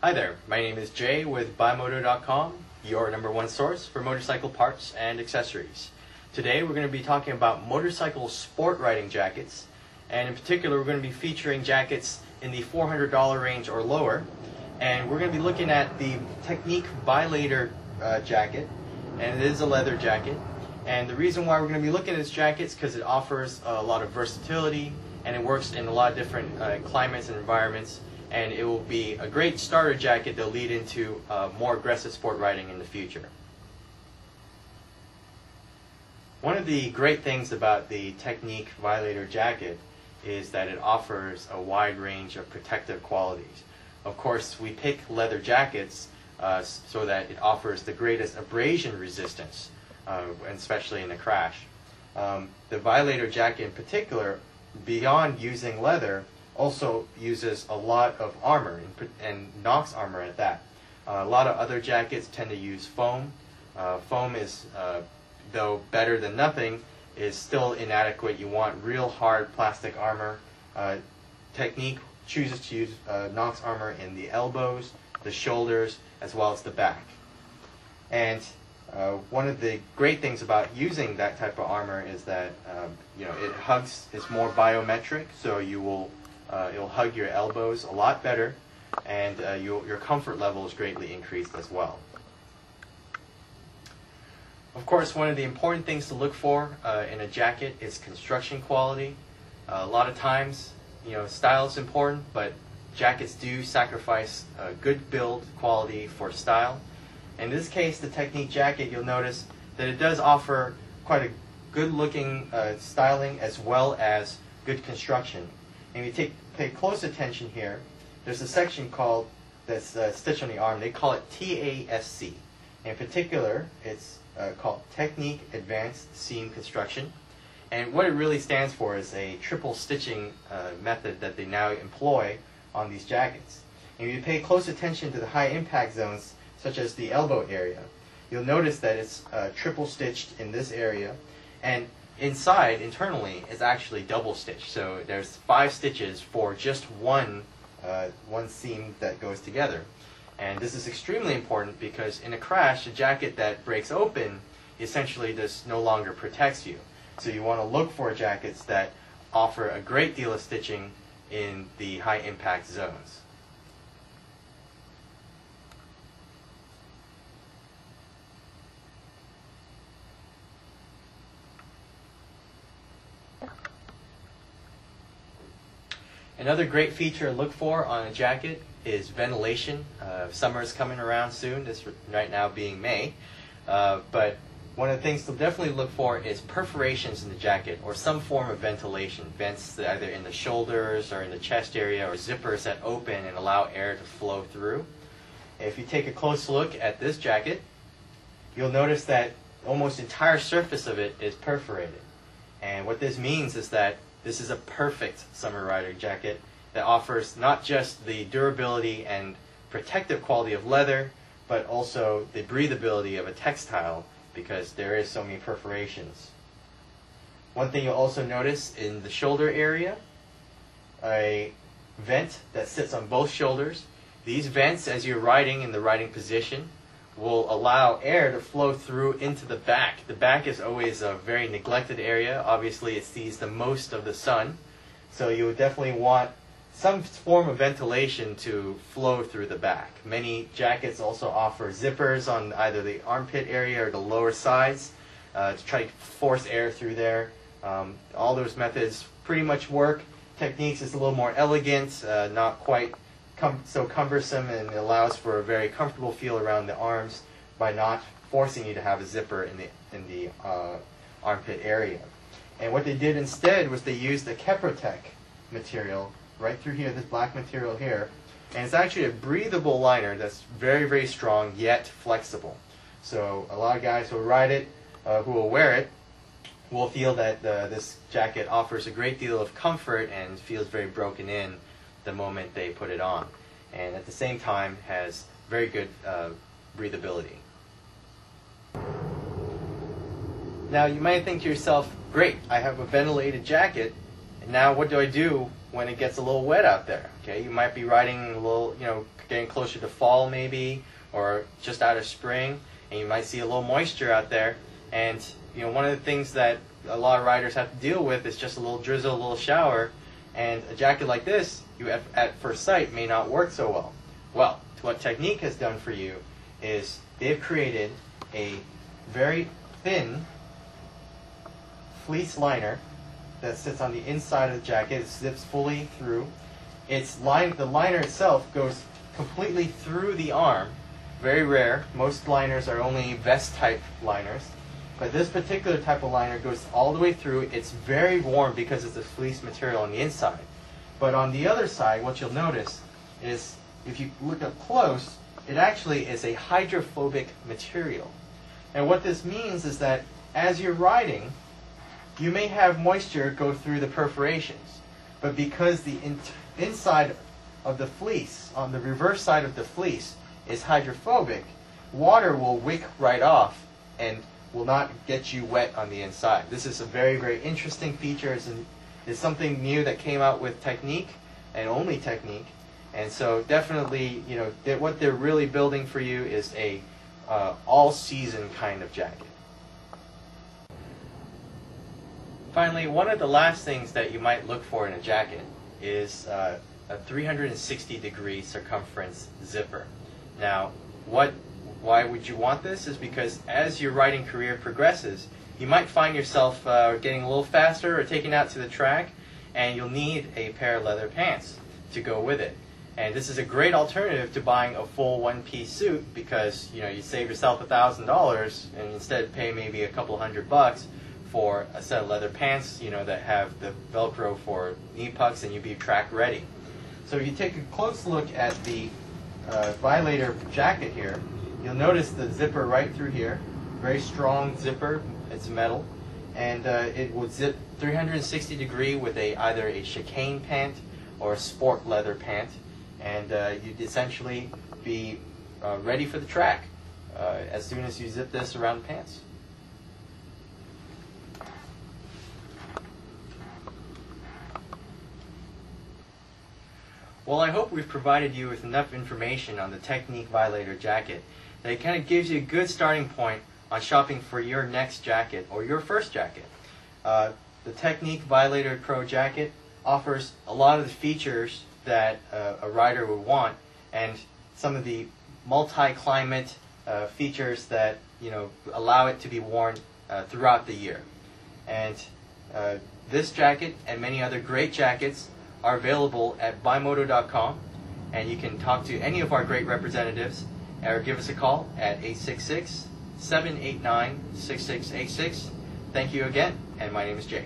Hi there, my name is Jay with Buymoto.com, your #1 source for motorcycle parts and accessories. Today we're going to be talking about motorcycle sport riding jackets, and in particular we're going to be featuring jackets in the $400 range or lower, and we're going to be looking at the Teknic Violator jacket, and it is a leather jacket. And the reason why we're going to be looking at this jacket is because it offers a lot of versatility, and it works in a lot of different climates and environments. And it will be a great starter jacket that will lead into more aggressive sport riding in the future. One of the great things about the Teknic Violator jacket is that it offers a wide range of protective qualities. Of course, we pick leather jackets so that it offers the greatest abrasion resistance, especially in a crash. The Violator jacket in particular, beyond using leather, also uses a lot of armor, and Nox armor at that. A lot of other jackets tend to use foam. Foam is, though better than nothing, is still inadequate. You want real hard plastic armor. Teknic chooses to use Nox armor in the elbows, the shoulders, as well as the back. And one of the great things about using that type of armor is that it hugs. It's more biometric, so it'll hug your elbows a lot better, and your comfort level is greatly increased as well. Of course, one of the important things to look for in a jacket is construction quality. A lot of times, style is important, but jackets do sacrifice good build quality for style. In this case, the Teknic jacket, you'll notice that it does offer quite a good-looking styling as well as good construction. And if you pay close attention here, there's a section called that's stitched on the arm. They call it TASC. In particular, it's called Teknic Advanced Seam Construction. And what it really stands for is a triple stitching method that they now employ on these jackets. And if you pay close attention to the high impact zones, such as the elbow area, you'll notice that it's triple stitched in this area, and internally, is actually double stitched. So there's 5 stitches for just one seam that goes together. And this is extremely important because in a crash, a jacket that breaks open essentially just no longer protects you. So you want to look for jackets that offer a great deal of stitching in the high impact zones. Another great feature to look for on a jacket is ventilation. Summer is coming around soon, this right now being May. But one of the things to definitely look for is perforations in the jacket or some form of ventilation. Vents either in the shoulders or in the chest area, or zippers that open and allow air to flow through. If you take a close look at this jacket, you'll notice that almost the entire surface of it is perforated. And what this means is that this is a perfect summer rider jacket that offers not just the durability and protective quality of leather, but also the breathability of a textile, because there is so many perforations. One thing you'll also notice in the shoulder area, a vent that sits on both shoulders. These vents, as you're riding in the riding position, will allow air to flow through into the back. The back is always a very neglected area. Obviously, it sees the most of the sun, so you would definitely want some form of ventilation to flow through the back. Many jackets also offer zippers on either the armpit area or the lower sides to try to force air through there. All those methods pretty much work. Teknic's is a little more elegant, not quite so cumbersome, and it allows for a very comfortable feel around the arms by not forcing you to have a zipper in the armpit area. And what they did instead was they used the Keprotec material right through here, this black material here, and it's actually a breathable liner that's very, very strong yet flexible. So a lot of guys who ride it, who will wear it, will feel that this jacket offers a great deal of comfort and feels very broken in the moment they put it on, and at the same time has very good breathability. Now you might think to yourself, great, I have a ventilated jacket, now what do I do when it gets a little wet out there? Okay, you might be riding a little, getting closer to fall maybe, or just out of spring, and you might see a little moisture out there. And one of the things that a lot of riders have to deal with is just a little drizzle, a little shower, and a jacket like this, at first sight, may not work so well. Well, what Teknic has done for you is they've created a very thin fleece liner that sits on the inside of the jacket. It zips fully through. The liner itself goes completely through the arm. Very rare. Most liners are only vest type liners. But this particular type of liner goes all the way through. It's very warm because it's a fleece material on the inside. But on the other side, what you'll notice is, if you look up close, it actually is a hydrophobic material. And what this means is that as you're riding, you may have moisture go through the perforations. But because the inside of the fleece, on the reverse side of the fleece, is hydrophobic, water will wick right off and will not get you wet on the inside. This is a very, very interesting feature. It's something new that came out with Teknic, and only Teknic. And so definitely, what they're really building for you is a all-season kind of jacket. Finally, one of the last things that you might look for in a jacket is a 360-degree circumference zipper. Now, why would you want this? Is because as your riding career progresses, you might find yourself getting a little faster or taking out to the track, and you'll need a pair of leather pants to go with it. And this is a great alternative to buying a full one-piece suit, because you save yourself $1,000 and instead pay maybe a couple $100 for a set of leather pants, that have the Velcro for knee pucks, and you'll be track ready. So if you take a close look at the Violator jacket here, you'll notice the zipper right through here. Very strong zipper. It's metal, and it would zip 360 degree with either a chicane pant or a sport leather pant, and you'd essentially be ready for the track as soon as you zip this around the pants. Well, I hope we've provided you with enough information on the Teknic Violator jacket that it kind of gives you a good starting point on shopping for your next jacket or your first jacket. The Teknic Violator Pro jacket offers a lot of the features that a rider would want, and some of the multi-climate features that allow it to be worn throughout the year. And this jacket and many other great jackets are available at Buymoto.com, and you can talk to any of our great representatives or give us a call at 866-789-6686. Thank you again, and my name is Jay.